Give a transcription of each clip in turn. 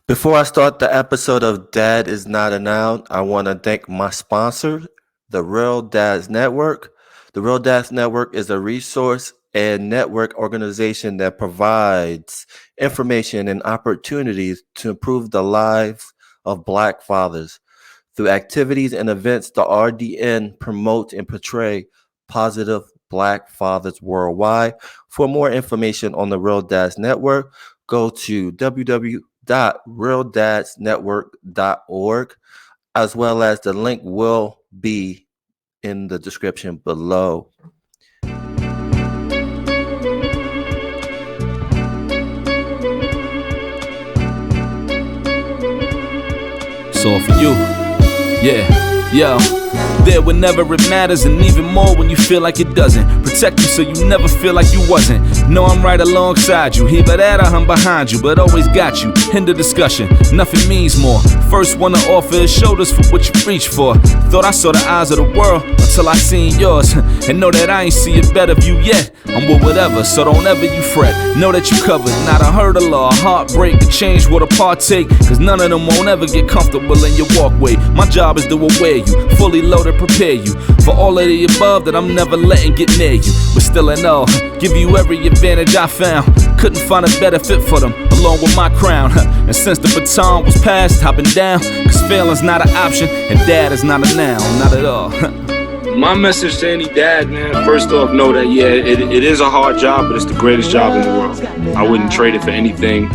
Before I start the episode of Dad is Not a Noun, I want to thank my sponsor, the Real Dads Network. The Real Dads Network is a resource and network organization that provides information and opportunities to improve the lives of Black fathers. Through activities and events, the RDN promotes and portray positive Black fathers worldwide. For more information on the Real Dads Network, go to www.realdadsnetwork.org, as well as the link will be in the description below. So for you, yeah, yo. There whenever it matters, and even more when you feel like it doesn't. Protect you so you never feel like you wasn't. Know I'm right alongside you. Either that or I'm behind you, but always got you. End the discussion, nothing means more. First one to offer is shoulders for what you reach for. Thought I saw the eyes of the world until I seen yours. And know that I ain't see a better view yet. I'm with whatever, so don't ever you fret. Know that you covered, not a hurdle or a heartbreak to change what a partake. Cause none of them won't ever get comfortable in your walkway. My job is to aware you, fully loaded, prepare you for all of the above that I'm never letting get near you. But still in all, give you every advantage I found. Couldn't find a better fit for them, along with my crown. And since the baton was passed, I've been down. Cause failing's not an option, and dad is not a noun, not at all. My message to any dad, man, first off, know that, yeah, it is a hard job, but it's the greatest job in the world. I wouldn't trade it for anything.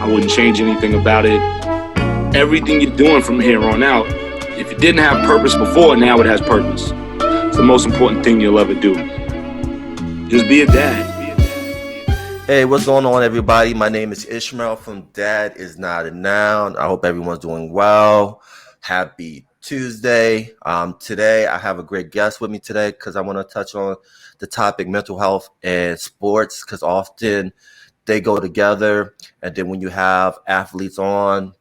I wouldn't change anything about it. Everything you're doing from here on out, if it didn't have purpose before, now it has purpose. It's the most important thing you'll ever do. Just be a dad. Hey, what's going on, everybody? My name is Ishmael from Dad is Not a Noun. I hope everyone's doing well. Happy Tuesday. Today, I have a great guest with me today because I want to touch on the topic mental health and sports, because often they go together. And then when you have athletes on,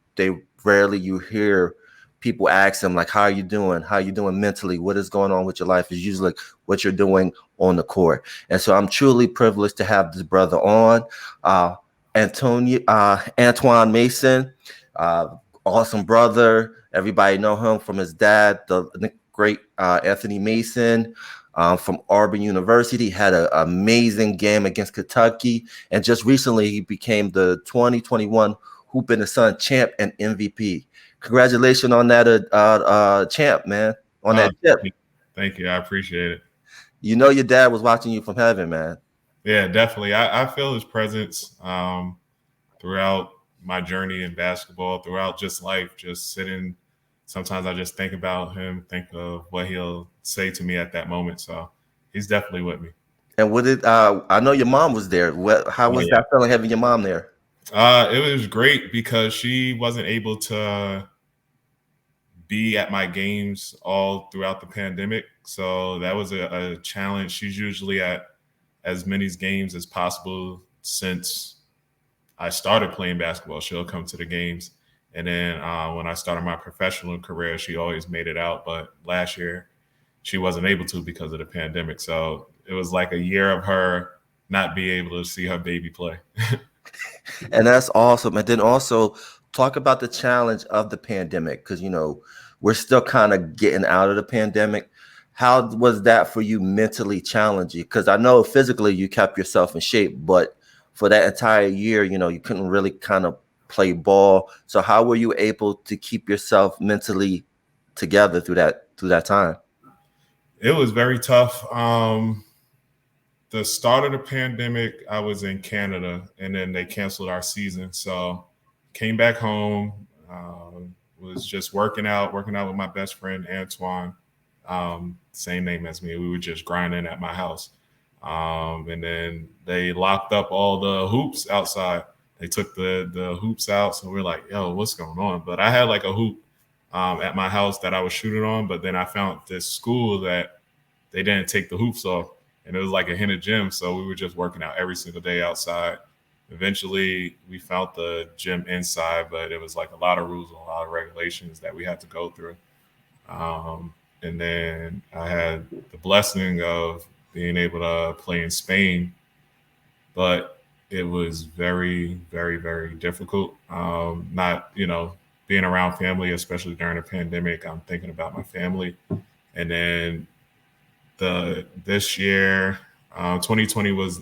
rarely you hear people ask them, like, how are you doing? How are you doing mentally? What is going on with your life? It's usually like what you're doing on the court. And so I'm truly privileged to have this brother on, Antoine Mason, awesome brother. Everybody know him from his dad, the great Anthony Mason, from Auburn University. Had an amazing game against Kentucky. And just recently, he became the 2021 Hoop in the Sun champ and MVP. Congratulations on that champ, man, on that chip. Thank you. I appreciate it. You know your dad was watching you from heaven, man. Yeah, definitely. I feel his presence throughout my journey in basketball, throughout just life, just sitting. Sometimes I just think about him, think of what he'll say to me at that moment. So he's definitely with me. And I know your mom was there. How was that feeling having your mom there? It was great because she wasn't able to be at my games all throughout the pandemic. So that was a challenge. She's usually at as many games as possible since I started playing basketball. She'll come to the games. And then when I started my professional career, she always made it out. But last year, she wasn't able to because of the pandemic. So it was like a year of her not being able to see her baby play. And that's awesome. And then also talk about the challenge of the pandemic, because, you know, we're still kind of getting out of the pandemic. How was that for you mentally challenging? Because I know physically you kept yourself in shape, but for that entire year, you know, you couldn't really kind of play ball. So how were you able to keep yourself mentally together through that time? It was very tough. The start of the pandemic, I was in Canada, and then they canceled our season. So came back home, was just working out with my best friend, Antoine, same name as me. We were just grinding at my house. And then they locked up all the hoops outside. They took the hoops out. So we're like, yo, what's going on? But I had like a hoop at my house that I was shooting on. But then I found this school that they didn't take the hoops off. And it was like a hidden gym. So we were just working out every single day outside. Eventually, we found the gym inside, but it was like a lot of rules and a lot of regulations that we had to go through. And then I had the blessing of being able to play in Spain. But it was very, very, very difficult. Not, being around family, especially during a pandemic. I'm thinking about my family. And then this year, 2020 was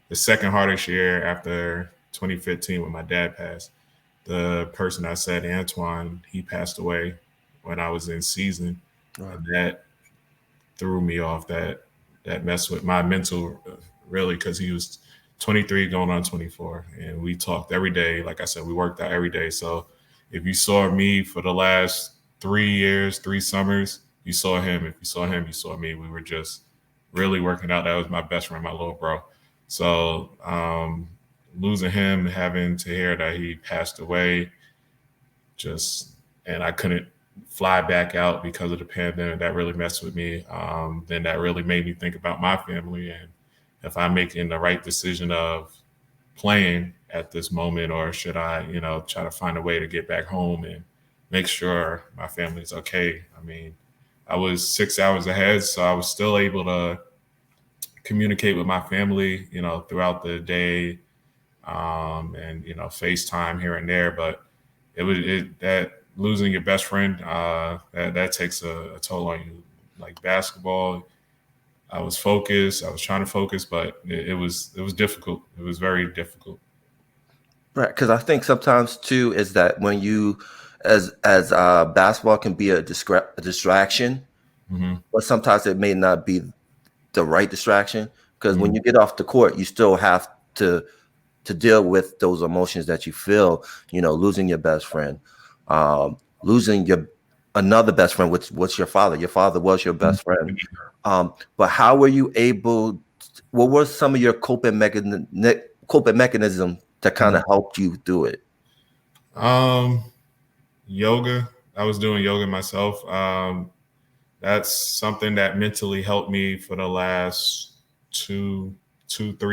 the second hardest year after 2015 when my dad passed. The person I said, Antoine, he passed away when I was in season. Right. And that threw me off. That messed with my mental, really, because he was 23 going on 24, and we talked every day. Like I said, we worked out every day. So if you saw me for the last 3 years, 3 summers, you saw him. If you saw him, you saw me. We were just really working out. That was my best friend, my little bro. So losing him, having to hear that he passed away, and I couldn't fly back out because of the pandemic. That really messed with me. Then that really made me think about my family, and if I'm making the right decision of playing at this moment, or should I, try to find a way to get back home and make sure my family's okay. I mean, I was 6 hours ahead, so I was still able to communicate with my family, throughout the day, and FaceTime here and there. But that losing your best friend, that takes a toll on you. Like basketball, I was focused. I was trying to focus, but it was difficult. It was very difficult. Right, because I think sometimes too is that when you, as basketball can be a distraction, but sometimes it may not be the right distraction. Because when you get off the court, you still have to deal with those emotions that you feel. Losing your best friend, losing another best friend, which was your father. Your father was your best friend. But how were you able? What were some of your coping mechanism that kind of helped you through it? Yoga. I was doing yoga myself. That's something that mentally helped me for the last 3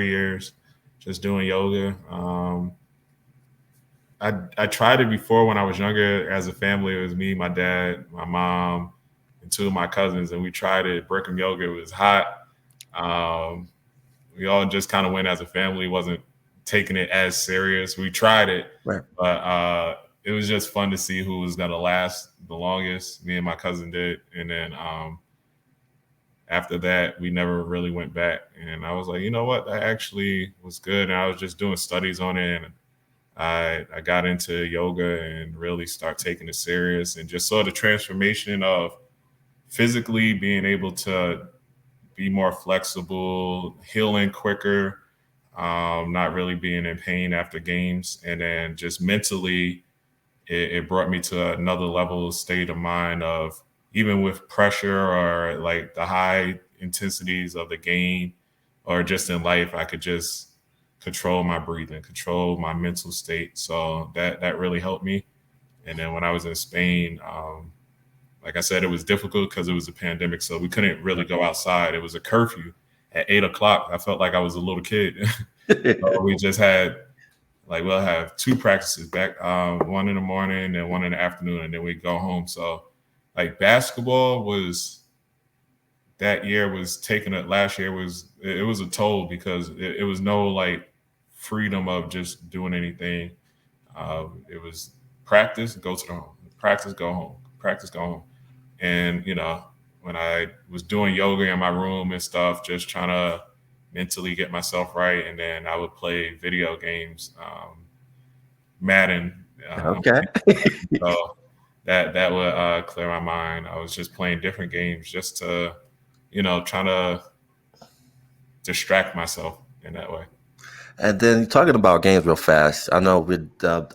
years. Just doing yoga. I tried it before when I was younger. As a family, it was me, my dad, my mom, and 2 of my cousins, and we tried it. Brigham yoga. It was hot. We all just kind of went as a family. Wasn't taking it as serious. We tried it, Right. But it was just fun to see who was gonna last the longest. Me and my cousin did, and then after that, we never really went back. And I was like, you know what, that actually was good. And I was just doing studies on it, and I got into yoga and really start taking it serious, and just saw the transformation of physically being able to be more flexible, healing quicker, not really being in pain after games. And then just mentally, it brought me to another level state of mind of, even with pressure or like the high intensities of the game or just in life, I could just control my breathing, control my mental state. So that really helped me. And then when I was in Spain, like I said, it was difficult because it was a pandemic, so we couldn't really go outside. It was a curfew at 8 o'clock. I felt like I was a little kid. So we just had, we'll have 2 practices back, one in the morning and one in the afternoon, and then we'd go home. So basketball was, that year was taking it. Last year it was a toll because it was no freedom of just doing anything. It was practice, go to the home, practice, go home, practice, go home. And, when I was doing yoga in my room and stuff, just trying to mentally get myself right. And then I would play video games, Madden. Okay. So that would clear my mind. I was just playing different games just to, trying to distract myself in that way. And then talking about games real fast, I know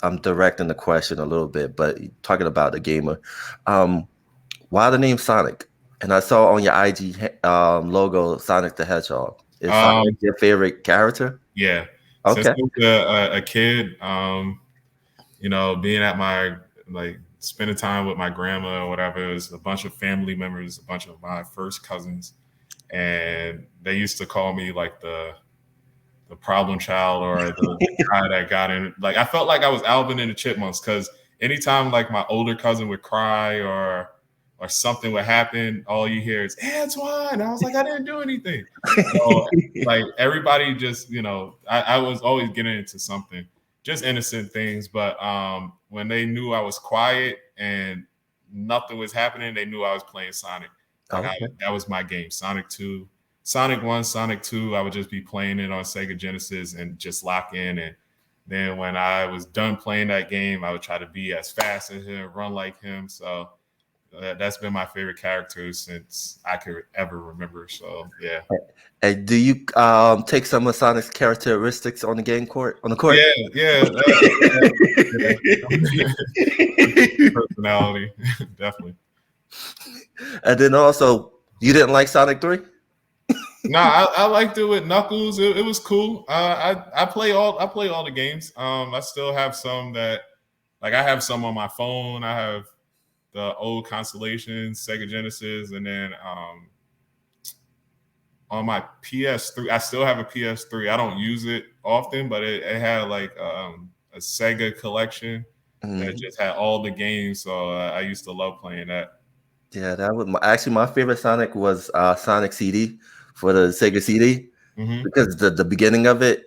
I'm directing the question a little bit, but talking about the gamer, why the name Sonic? And I saw on your IG logo, Sonic the Hedgehog. Is Sonic your favorite character? Yeah. Okay. Since I was a kid, being at my, spending time with my grandma or whatever, it was a bunch of family members, a bunch of my first cousins, and they used to call me the problem child, or the guy that got in. I felt like I was Alvin and the Chipmunks, because anytime my older cousin would cry or or something would happen, all you hear is Antoine. I was like, I didn't do anything. So like everybody just, I was always getting into something, just innocent things. But when they knew I was quiet and nothing was happening, they knew I was playing Sonic. Like that was my game. Sonic 2, Sonic 1, Sonic 2, I would just be playing it on Sega Genesis and just lock in. And then when I was done playing that game, I would try to be as fast as him, run like him. So that's been my favorite character since I could ever remember. So yeah. And do you take some of Sonic's characteristics on the court? Yeah. Personality, definitely. And then also, you didn't like Sonic 3? No, I liked it with Knuckles. It was cool. I play all the games. I still have some that, like, I have some on my phone. I have the old Constellation, Sega Genesis, and then on my PS3, I still have a PS3. I don't use it often, but it had like a Sega collection that just had all the games. So I used to love playing that. Yeah, that was actually my favorite Sonic was Sonic CD for the Sega CD because the beginning of it,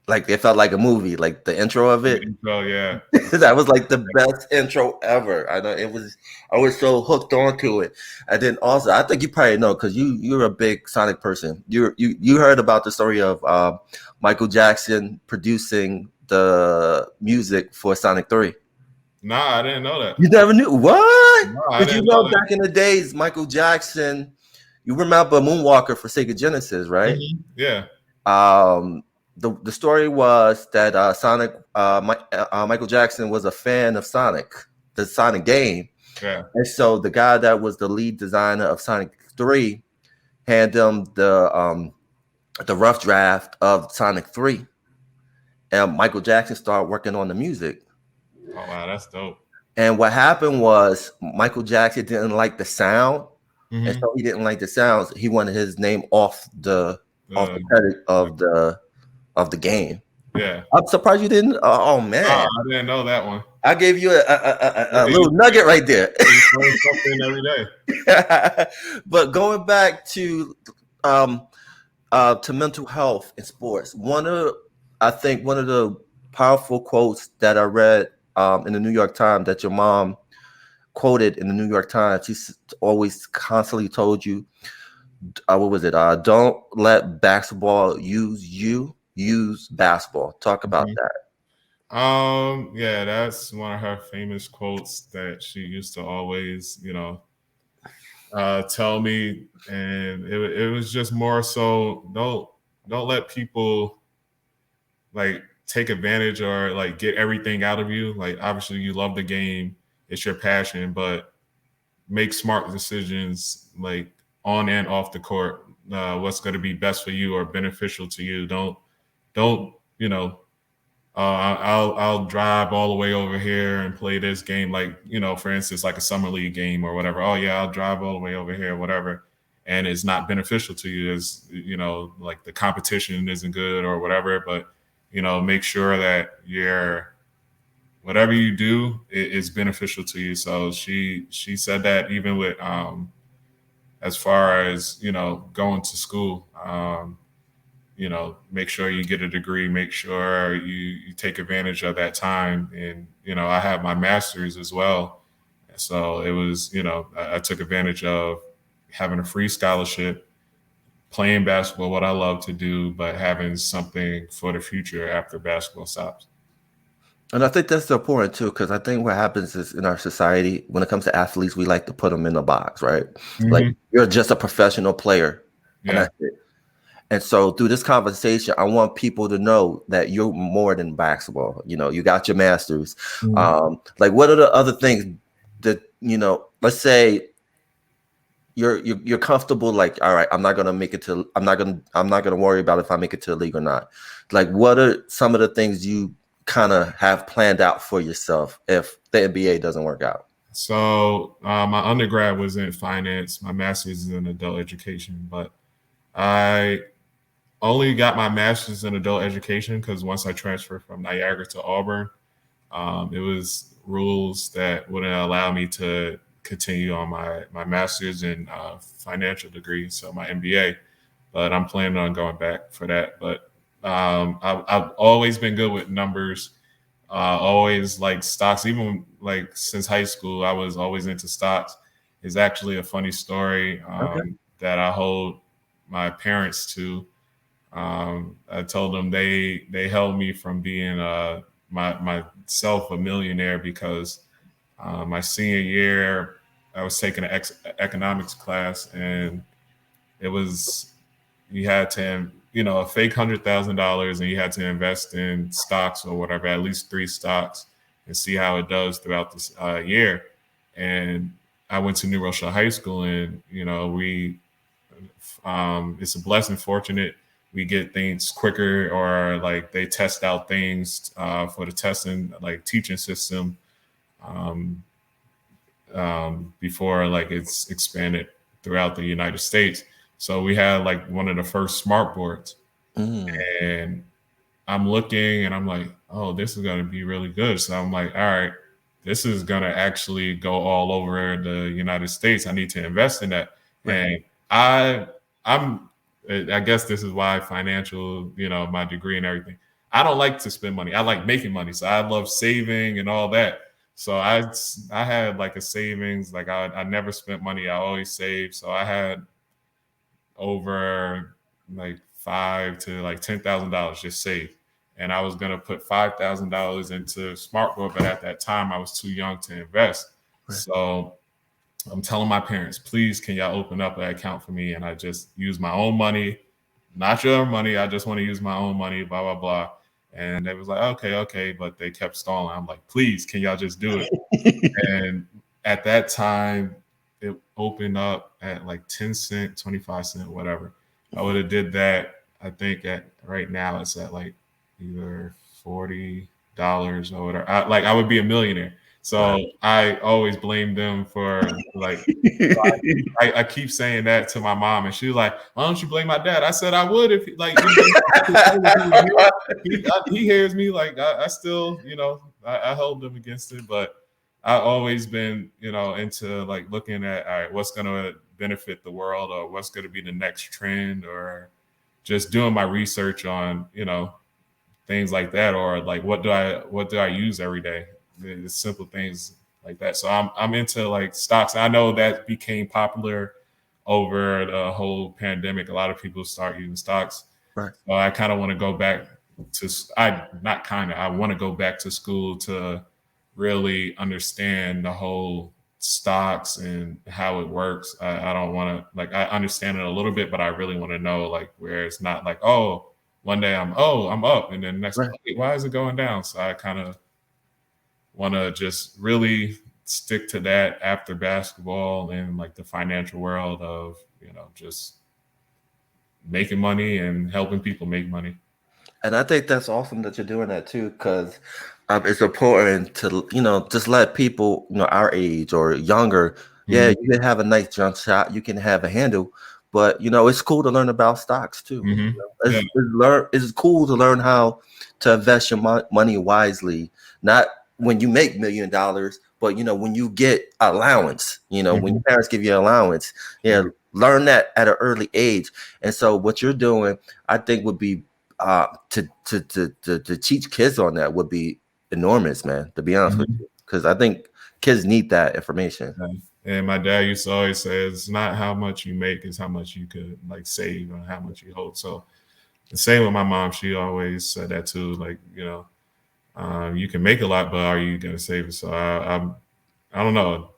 like it felt like a movie, like the intro of it. Oh yeah, that was like the best intro ever. I know it was. I was so hooked onto it. And then also, I think you probably know because you're a big Sonic person. You heard about the story of Michael Jackson producing the music for Sonic 3. Nah, I didn't know that. You never knew what? No, Did you know back in the days, Michael Jackson? You remember Moonwalker for Sega Genesis, right? Yeah. The story was that Michael Jackson was a fan of Sonic, the Sonic game. Yeah. And so the guy that was the lead designer of Sonic 3 handed him the rough draft of Sonic 3. And Michael Jackson started working on the music. Oh wow, that's dope. And what happened was Michael Jackson didn't like the sound. And so he didn't like the sounds. He wanted his name off the credit of the game. Yeah, I'm surprised you didn't. Oh man, I didn't know that one. I gave you a little nugget right there. Something every day. But going back to mental health in sports, one of the powerful quotes that I read in the New York Times that your mom quoted in the New York Times. She always constantly told you, what was it? Don't let basketball use you. Use basketball. Talk about that. Yeah, that's one of her famous quotes that she used to always, tell me, and it was just more so don't let people like take advantage or like get everything out of you. Like obviously you love the game. It's your passion, but make smart decisions like on and off the court. What's going to be best for you or beneficial to you. Don't I'll drive all the way over here and play this game. Like, for instance, like a summer league game or whatever. Oh yeah, I'll drive all the way over here, whatever. And it's not beneficial to you as, like the competition isn't good or whatever, but, make sure that whatever you do is beneficial to you. So she said that even with as far as going to school, make sure you get a degree, make sure you take advantage of that time. And I have my master's as well, so it was I took advantage of having a free scholarship, playing basketball, what I love to do, but having something for the future after basketball stops. And I think that's important too, because I think what happens is in our society, when it comes to athletes, we like to put them in a box, right? Like you're just a professional player, and that's it. And so through this conversation, I want people to know that you're more than basketball. You got your master's. Like, what are the other things that let's say you're comfortable? Like, all right, I'm not gonna worry about if I make it to the league or not. Like, what are some of the things you kind of have planned out for yourself if the NBA doesn't work out? So my undergrad was in finance. My master's is in adult education, but I only got my master's in adult education because once I transferred from Niagara to Auburn, it was rules that wouldn't allow me to continue on my master's in financial degree, so my MBA. But I'm planning on going back for that. But I've always been good with numbers. Always like stocks, even like since high school, I was always into stocks. It's actually a funny story that I hold my parents to. I told them they held me from being myself a millionaire because my senior year I was taking an economics class, and it was you had to a fake $100,000, and you had to invest in stocks or whatever, at least 3 stocks, and see how it does throughout this year. And I went to New Rochelle High School, and we it's a blessing, fortunate. We get things quicker, or like they test out things for the testing, like teaching system, before like it's expanded throughout the United States. So we had like one of the first smart boards, and I'm looking and I'm like, oh, this is going to be really good. So I'm like, all right, this is going to actually go all over the United States. I need to invest in that. Right. And I guess this is why financial, my degree and everything. I don't like to spend money. I like making money. So I love saving and all that. So I had like a savings, like I never spent money. I always saved. So I had over like $5,000 to like $10,000 just saved. And I was gonna put $5,000 into Smartboard, but at that time I was too young to invest. Right. So I'm telling my parents, please, can y'all open up an account for me? And I just use my own money, not your money. I just want to use my own money, blah, blah, blah. And they was like, okay. But they kept stalling. I'm like, please, can y'all just do it? And at that time, it opened up at like 10 cents, 25 cents, whatever. I would have did that. I think right now it's at like either $40 or whatever. I would be a millionaire. So I always blame them for like, I keep saying that to my mom, and she was like, why don't you blame my dad? I said I would if like he hears me, like I still, I held them against it, but I always been, into like looking at, all right, what's going to benefit the world, or what's going to be the next trend, or just doing my research on, things like that, or like what do I use every day? The simple things like that. So I'm into like stocks. I know that became popular over the whole pandemic. A lot of people start using stocks. Right. So I kind of want to go back to I want to go back to school to really understand the whole stocks and how it works. I don't want to like I understand it a little bit, but I really want to know like where it's not like, oh, one day I'm up, and then next why is it going down? So I kind of want to just really stick to that after basketball and like the financial world of, just making money and helping people make money. And I think that's awesome that you're doing that too, because it's important to, just let people, our age or younger, you can have a nice jump shot, you can have a handle, but, it's cool to learn about stocks too. It's cool to learn how to invest your money wisely, not when you make $1 million, but when you get allowance, when your parents give you allowance, learn that at an early age. And so what you're doing, I think would be to teach kids on that would be enormous, man, to be honest with you, because I think kids need that information. And my dad used to always say, it's not how much you make, it's how much you could like save and how much you hold. So the same with my mom, she always said that too, like, you can make a lot, but are you gonna save it? So I don't know.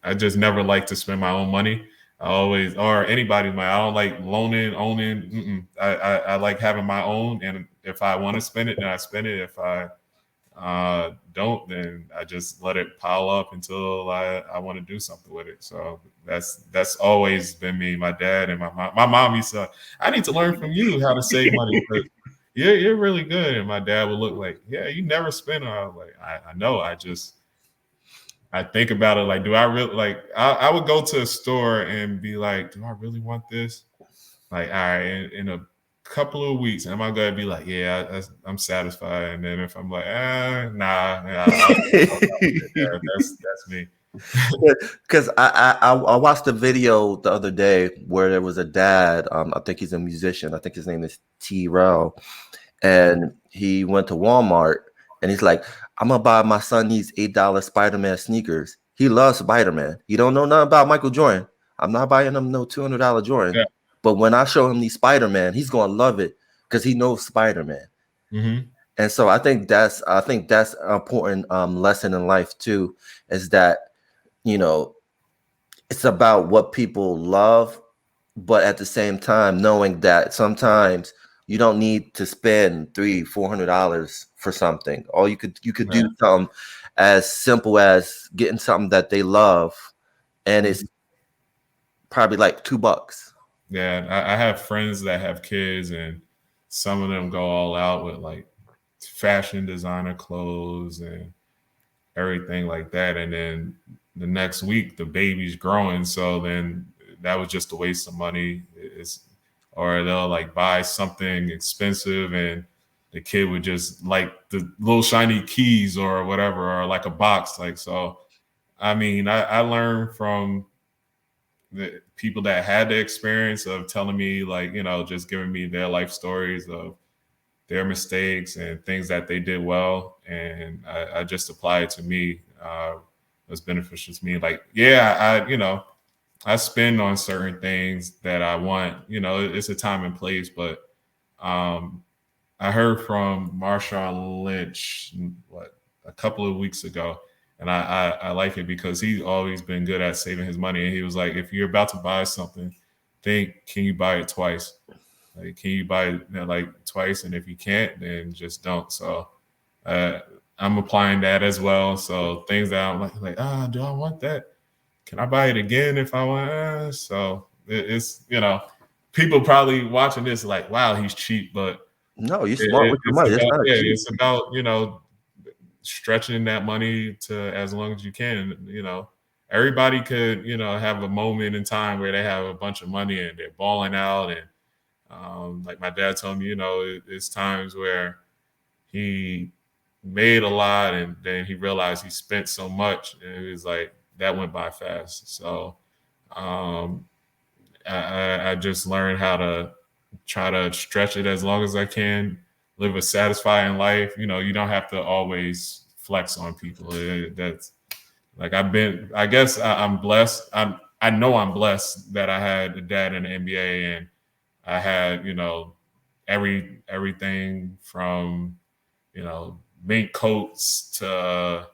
I just never like to spend my own money. I always, or anybody's money. I don't like owning. I like having my own, and if I want to spend it, then I spend it. If I don't, then I just let it pile up until I want to do something with it. So that's always been me. My dad and my mom. My mom used to, I need to learn from you how to save money. You're really good. And my dad would look like, yeah, you never spend. I was like, I know. I think about it like, do I really like? I would go to a store and be like, do I really want this? Like, all right, in a couple of weeks, am I gonna be like, yeah, I'm satisfied? And then if I'm like, nah, that's me. Because I watched a video the other day where there was a dad. I think he's a musician. I think his name is T. Rel, and he went to Walmart and he's like, "I'm gonna buy my son these $8 Spider-Man sneakers. He loves Spider-Man. He don't know nothing about Michael Jordan. I'm not buying him no $200 Jordan. Yeah. But when I show him these Spider-Man, he's gonna love it because he knows Spider-Man." Mm-hmm. And so I think that's an important lesson in life too, is that, you know, it's about what people love, but at the same time knowing that sometimes you don't need to spend $300-400 for something. Or you could do something as simple as getting something that they love, and it's probably like $2. Yeah, I have friends that have kids, and some of them go all out with like fashion designer clothes and everything like that. And then the next week, the baby's growing, so then that was just a waste of money. Or they'll like buy something expensive, and the kid would just like the little shiny keys or whatever, or like a box. Like, so, I mean, I learned from the people that had the experience of telling me, like, you know, just giving me their life stories of their mistakes and things that they did well, and I just apply it to me. It's beneficial to me. Like, yeah, I spend on certain things that I want. You know, it's a time and place, but I heard from Marshawn Lynch a couple of weeks ago, and I like it because he's always been good at saving his money. And he was like, if you're about to buy something, think, can you buy it twice? Like, can you buy it like twice? And if you can't, then just don't. So I'm applying that as well. So things that I'm like, do I want that? Can I buy it again if I want? So it's, you know, people probably watching this like, wow, he's cheap, but No, you're smart with your money. It's not cheap. it's about, you know, stretching that money to as long as you can. You know, everybody could, you know, have a moment in time where they have a bunch of money and they're balling out. And like my dad told me, you know, it's times where he made a lot and then he realized he spent so much, and it was like that went by fast. So I just learned how to try to stretch it as long as I can, live a satisfying life. You know, you don't have to always flex on people. That's like I guess I'm blessed. I know I'm blessed that I had a dad in the NBA, and I had, you know, everything from, you know, mink coats to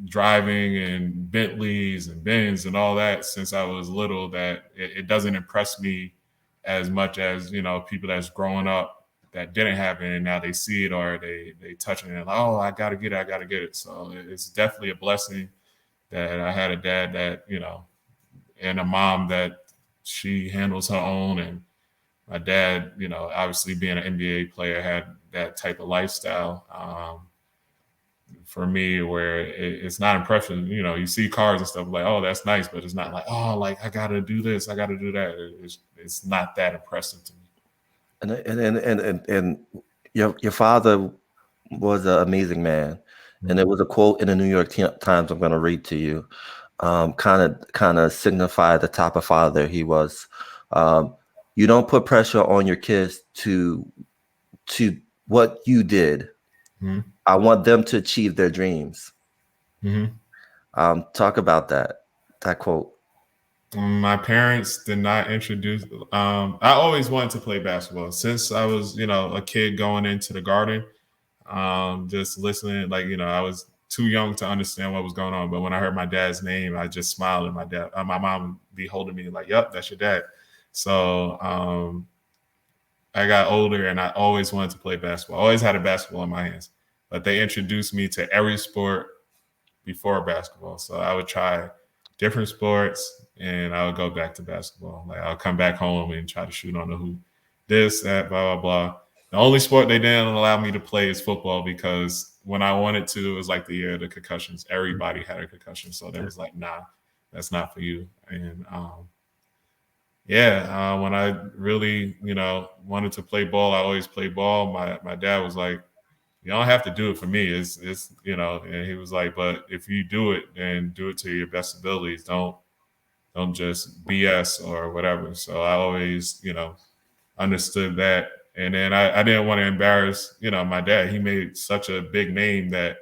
driving and Bentleys and Benz and all that since I was little, that it doesn't impress me as much as, you know, people that's growing up that didn't have it and now they see it or they touch it and like, oh, I gotta get it. So it's definitely a blessing that I had a dad that, you know, and a mom that she handles her own. And my dad, you know, obviously being an NBA player, had that type of lifestyle. For me, where it's not impressive. You know, you see cars and stuff like, oh, that's nice, but it's not like, oh, like I gotta do this, I gotta do that. It's not that impressive to me. And your father was an amazing man, and there was a quote in the New York Times I'm going to read to you. Kind of signify the type of father he was. You don't put pressure on your kids to what you did. Mm-hmm. I want them to achieve their dreams. Mm-hmm. Talk about that quote. My parents did not introduce. I always wanted to play basketball since I was, you know, a kid going into the garden. Just listening, like, you know, I was too young to understand what was going on. But when I heard my dad's name, I just smiled, and my mom would be holding me like, "Yep, that's your dad." So I got older, and I always wanted to play basketball. I always had a basketball in my hands, but they introduced me to every sport before basketball. So I would try different sports, and I would go back to basketball. Like, I'll come back home and try to shoot on the hoop. This, that, blah, blah, blah. The only sport they didn't allow me to play is football, because when I wanted to, it was like the year of the concussions. Everybody had a concussion. So they was like, nah, that's not for you. And when I really, you know, wanted to play ball, I always played ball. My dad was like, you don't have to do it for me. It's and he was like, but if you do it, then do it to your best abilities. Don't just BS or whatever. So I always, understood that. And then I didn't want to embarrass, my dad. He made such a big name that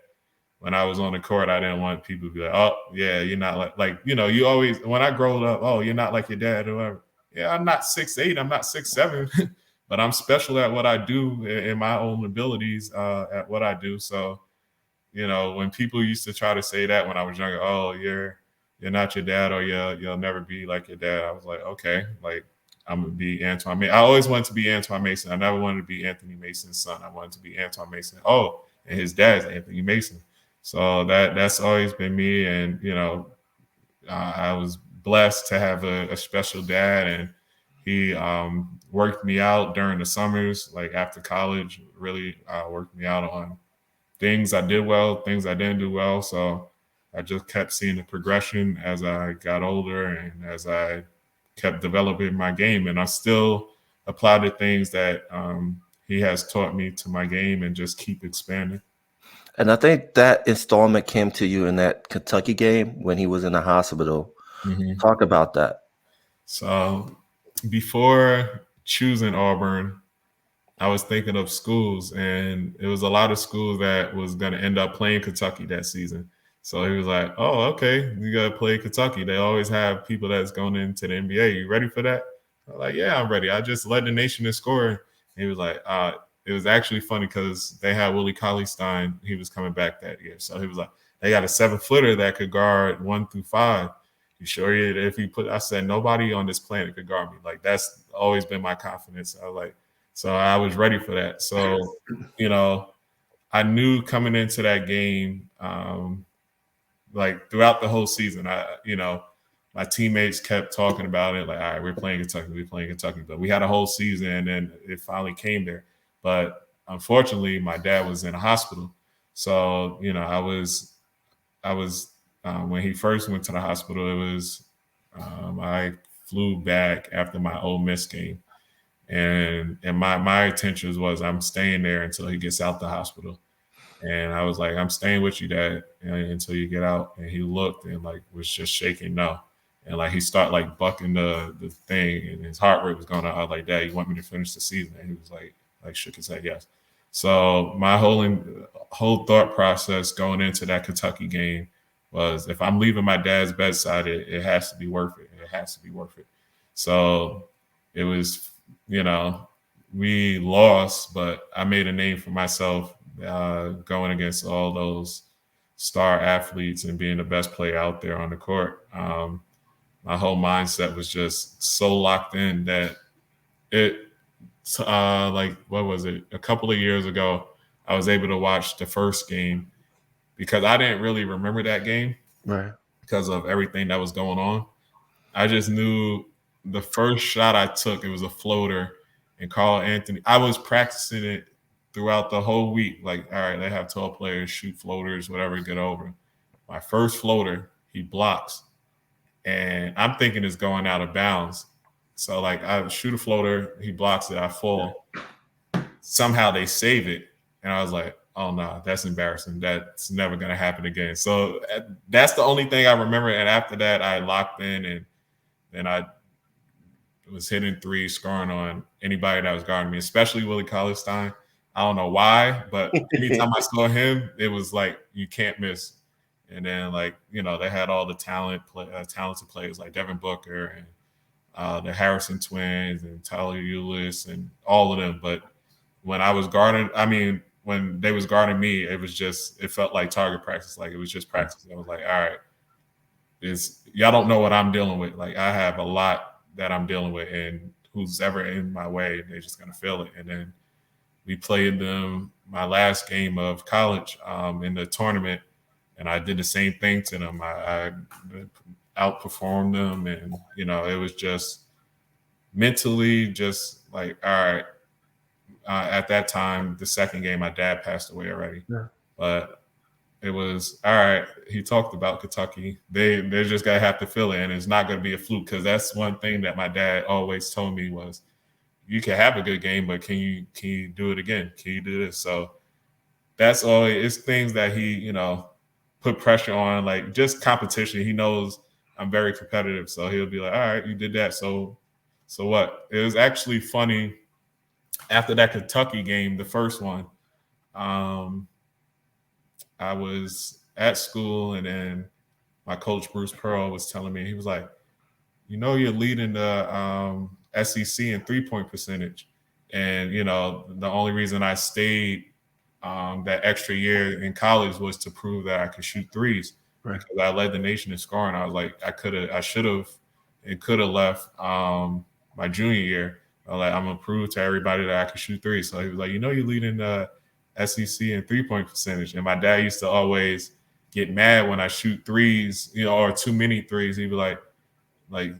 when I was on the court, I didn't want people to be like, oh, yeah, you're not you always, when I grow up, oh, you're not like your dad or whatever. Yeah, I'm not 6'8", I'm not 6'7", but I'm special at what I do in my own abilities at what I do. So, when people used to try to say that when I was younger, oh, you're not your dad, or you'll never be like your dad. I was like, okay, like I'm gonna be Antoine Mason. I always wanted to be Antoine Mason. I never wanted to be Anthony Mason's son. I wanted to be Antoine Mason. Oh, and his dad's Anthony Mason. So that's always been me. And I was blessed to have a special dad, and he worked me out during the summers, like after college. Really worked me out on things I did well, things I didn't do well. So I just kept seeing the progression as I got older and as I kept developing my game. And I still apply the things that he has taught me to my game and just keep expanding. And I think that installment came to you in that Kentucky game when he was in the hospital. Mm-hmm. Talk about that. So before choosing Auburn, I was thinking of schools, and it was a lot of schools that was going to end up playing Kentucky that season. So he was like, oh, okay, you got to play Kentucky. They always have people that's going into the NBA. You ready for that? I was like, yeah, I'm ready. I just led the nation in scoring. He was like, it was actually funny because they had Willie Cauley-Stein. He was coming back that year. So he was like, they got a 7-footer that could guard 1 through 5. You sure if he put, I said, nobody on this planet could guard me. Like, that's always been my confidence. I was like, so I was ready for that. So, I knew coming into that game, like throughout the whole season, my teammates kept talking about it. Like, all right, we're playing Kentucky. But we had a whole season, and then it finally came there. But unfortunately, my dad was in a hospital. So, I was when he first went to the hospital, it was I flew back after my Ole Miss game. And my intentions was I'm staying there until he gets out the hospital. And I was like, I'm staying with you, Dad, until you get out. And he looked and was just shaking no. And he started bucking the thing, and his heart rate was going up. I was like, Dad, you want me to finish the season? And he was like shook his head, yes. So my whole thought process going into that Kentucky game was, if I'm leaving my dad's bedside, it has to be worth it. It has to be worth it. So it was, we lost, but I made a name for myself going against all those star athletes and being the best player out there on the court. My whole mindset was just so locked in that what was it? A couple of years ago, I was able to watch the first game because I didn't really remember that game, right, because of everything that was going on. I just knew the first shot I took, it was a floater, and Carl Anthony, I was practicing it throughout the whole week. Like, all right, they have 12 players, shoot floaters, whatever, get over. My first floater, he blocks. And I'm thinking it's going out of bounds. So, I shoot a floater, he blocks it, I fall. Somehow they save it. And I was like, oh, no, that's embarrassing. That's never going to happen again. So that's the only thing I remember. And after that, I locked in, and then I was hitting threes, scoring on anybody that was guarding me, especially Willie Cauley-Stein. I don't know why, but anytime I saw him, it was like, you can't miss. And then, they had all the talented players like Devin Booker and the Harrison twins and Tyler Ulis and all of them. But when I was guarding, when they was guarding me, it felt like target practice. Like, it was just practice. I was like, all right, y'all don't know what I'm dealing with. Like, I have a lot that I'm dealing with, and who's ever in my way, they're just going to feel it. And then we played them my last game of college in the tournament, and I did the same thing to them. I outperformed them, and, it was just mentally just like, all right. At that time, the second game, my dad passed away already. Yeah. But it was, all right, he talked about Kentucky. They're just going to have to feel it, and it's not going to be a fluke, because that's one thing that my dad always told me was, you can have a good game, but can you do it again? Can you do this? So that's all. It's things that he, put pressure on, like just competition. He knows I'm very competitive, so he'll be like, "All right, you did that, so what?" It was actually funny after that Kentucky game, the first one. I was at school, and then my coach Bruce Pearl was telling me, he was like, "You're leading the SEC in 3-point percentage," and the only reason I stayed that extra year in college was to prove that I could shoot threes. Right. Because I led the nation in scoring. I was like, I should have, and could have left my junior year. I was like, I'm gonna prove to everybody that I could shoot threes. So he was like, you're leading the SEC in 3-point percentage. And my dad used to always get mad when I shoot threes, or too many threes. He'd be like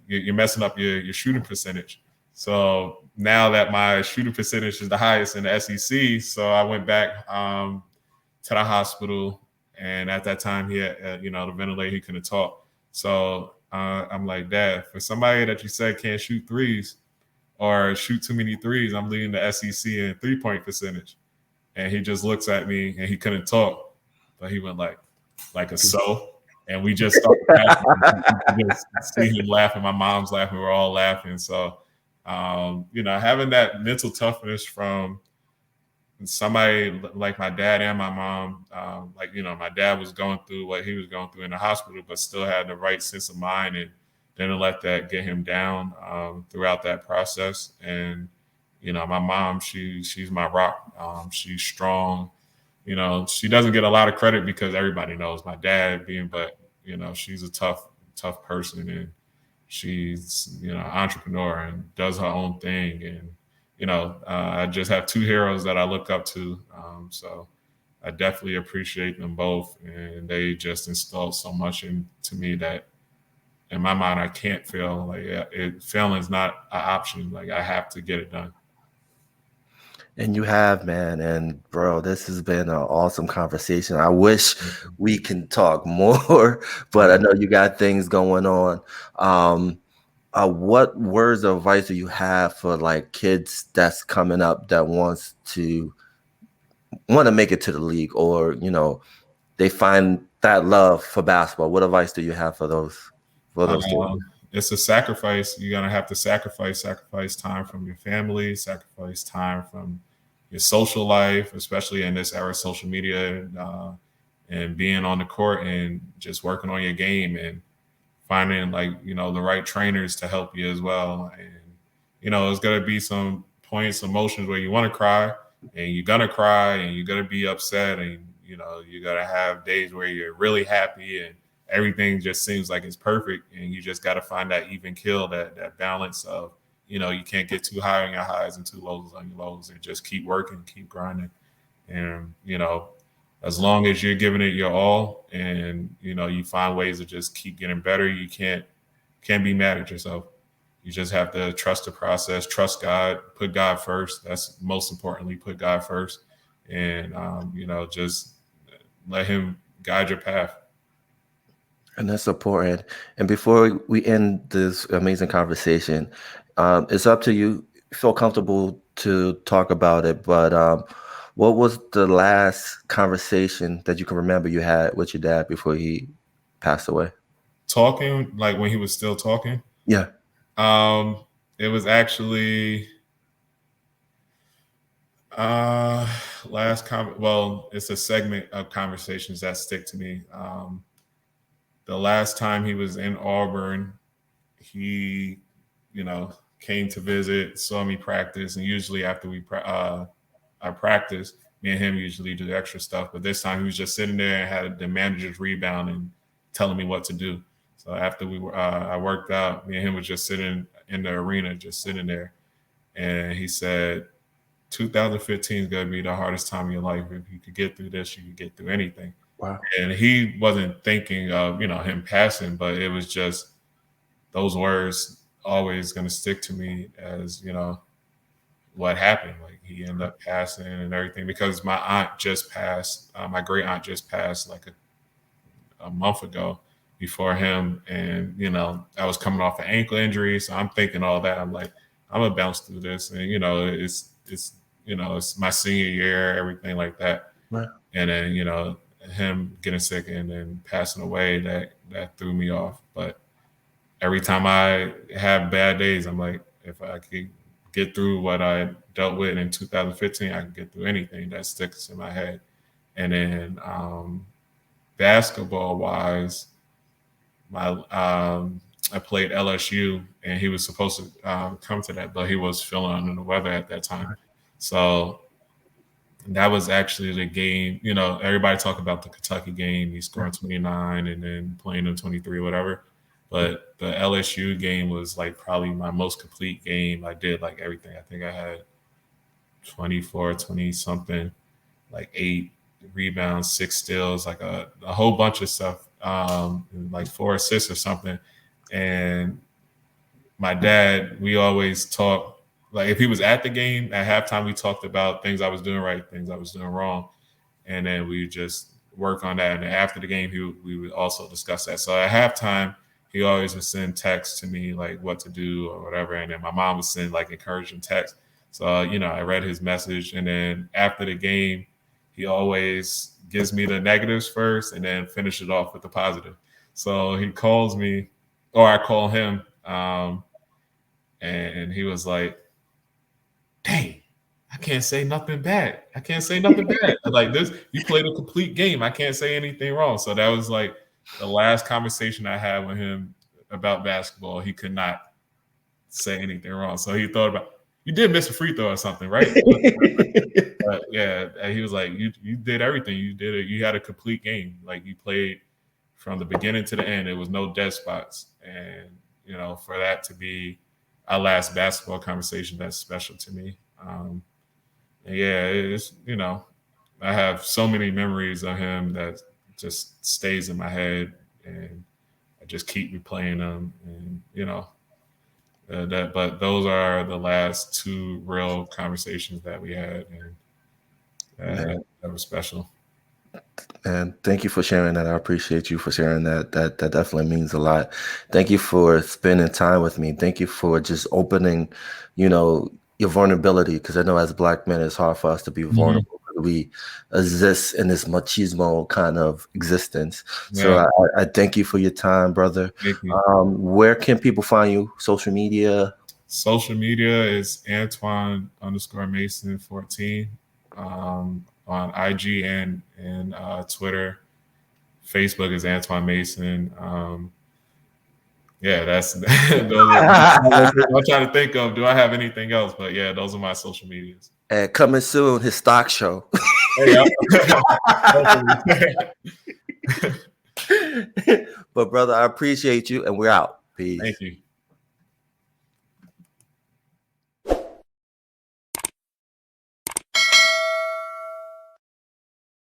you're messing up your shooting percentage. So now that my shooting percentage is the highest in the SEC, so I went back to the hospital, and at that time he had, the ventilator, he couldn't talk. So I'm like, Dad, for somebody that you said can't shoot threes or shoot too many threes, I'm leading the SEC in 3-point percentage. And he just looks at me, and he couldn't talk, but he went like a so. And we just started laughing. You just see him laughing. My mom's laughing. We're all laughing. So, having that mental toughness from somebody like my dad and my mom, my dad was going through what he was going through in the hospital, but still had the right sense of mind and didn't let that get him down throughout that process. And, my mom, she's my rock. She's strong. She doesn't get a lot of credit because everybody knows my dad but she's a tough person, and she's, entrepreneur and does her own thing. And, I just have two heroes that I look up to. So I definitely appreciate them both. And they just installed so much into me that in my mind, I can't fail. Failing is not an option. I have to get it done. And you have, man. And bro, this has been an awesome conversation. I wish we can talk more, but I know you got things going on. What words of advice do you have for kids that's coming up that want to make it to the league, or, they find that love for basketball? What advice do you have for those students? It's a sacrifice. You're going to have to sacrifice time from your family, sacrifice time from your social life, especially in this era of social media, and being on the court and just working on your game and finding the right trainers to help you as well. And, there's going to be some points, emotions where you want to cry, and you're going to cry, and you're going to be upset, and, you're going to have days where you're really happy and everything just seems like it's perfect, and you just got to find that even keel, that balance of, you can't get too high on your highs and too lows on your lows, and just keep working, keep grinding. And, as long as you're giving it your all, and, you find ways to just keep getting better, you can't be mad at yourself. You just have to trust the process, trust God, put God first. That's most importantly, put God first, and, just let him guide your path. And that's important. And before we end this amazing conversation, it's up to you. Feel comfortable to talk about it, but what was the last conversation that you can remember you had with your dad before he passed away? Talking, when he was still talking? Yeah. It was actually it's a segment of conversations that stick to me. The last time he was in Auburn, he, came to visit, saw me practice, and usually after I practice, me and him usually do extra stuff. But this time he was just sitting there and had the manager's rebound and telling me what to do. So after I worked out, me and him was just sitting in the arena, just sitting there, and he said, 2015 is going to be the hardest time in your life. If you could get through this, you could get through anything. Wow. And he wasn't thinking of, him passing, but it was just those words always going to stick to me as, what happened. He ended up passing and everything, because my aunt just passed, my great aunt just passed a month ago before him. And, I was coming off an ankle injury. So I'm thinking all that. I'm like, I'm going to bounce through this. And, it's my senior year, everything like that. Right. and then him getting sick and then passing away, that threw me off. But every time I have bad days, I'm like, if I could get through what I dealt with in 2015, I can get through anything that sticks in my head. And then basketball wise, I played LSU, and he was supposed to come to that, but he was feeling under the weather at that time. So that was actually the game. Everybody talk about the Kentucky game. He's scoring 29 and then playing in 23, whatever. But the LSU game was like probably my most complete game. I did like everything. I think I had 24, 20 something, like 8 rebounds, 6 steals, like a whole bunch of stuff, like 4 assists or something. And my dad, we always talk, like if he was at the game at halftime, we talked about things I was doing right, things I was doing wrong. And then we just work on that. And then after the game, we would also discuss that. So at halftime, he always would send texts to me like what to do or whatever. And then my mom would send like encouraging texts. So, I read his message. And then after the game, he always gives me the negatives first and then finish it off with the positive. So he calls me, or I call him, and he was like, dang, I can't say nothing bad. I can't say nothing bad. Like this, you played a complete game. I can't say anything wrong. So that was like the last conversation I had with him about basketball. He could not say anything wrong. So he thought about, you did miss a free throw or something, right? But yeah, he was like, you did everything. You did it. You had a complete game. Like you played from the beginning to the end. There was no dead spots. And, for that to be our last basketball conversation, that's special to me. And yeah, it's, I have so many memories of him that just stays in my head, and I just keep replaying them. And, but those are the last 2 real conversations that we had, and that was special. And thank you for sharing that. I appreciate you for sharing that. That definitely means a lot. Thank you for spending time with me. Thank you for just opening, your vulnerability, because I know as Black men, it's hard for us to be vulnerable. We exist in this machismo kind of existence. Yeah. So I thank you for your time, brother. Thank you. Where can people find you? Social media? Social media is Antoine_Mason 14 on IG and Twitter. Facebook is Antoine Mason. Yeah, that's those I'm trying to think of. Do I have anything else? But yeah, those are my social medias. And coming soon, his stock show. But brother, I appreciate you, and we're out. Peace. Thank you.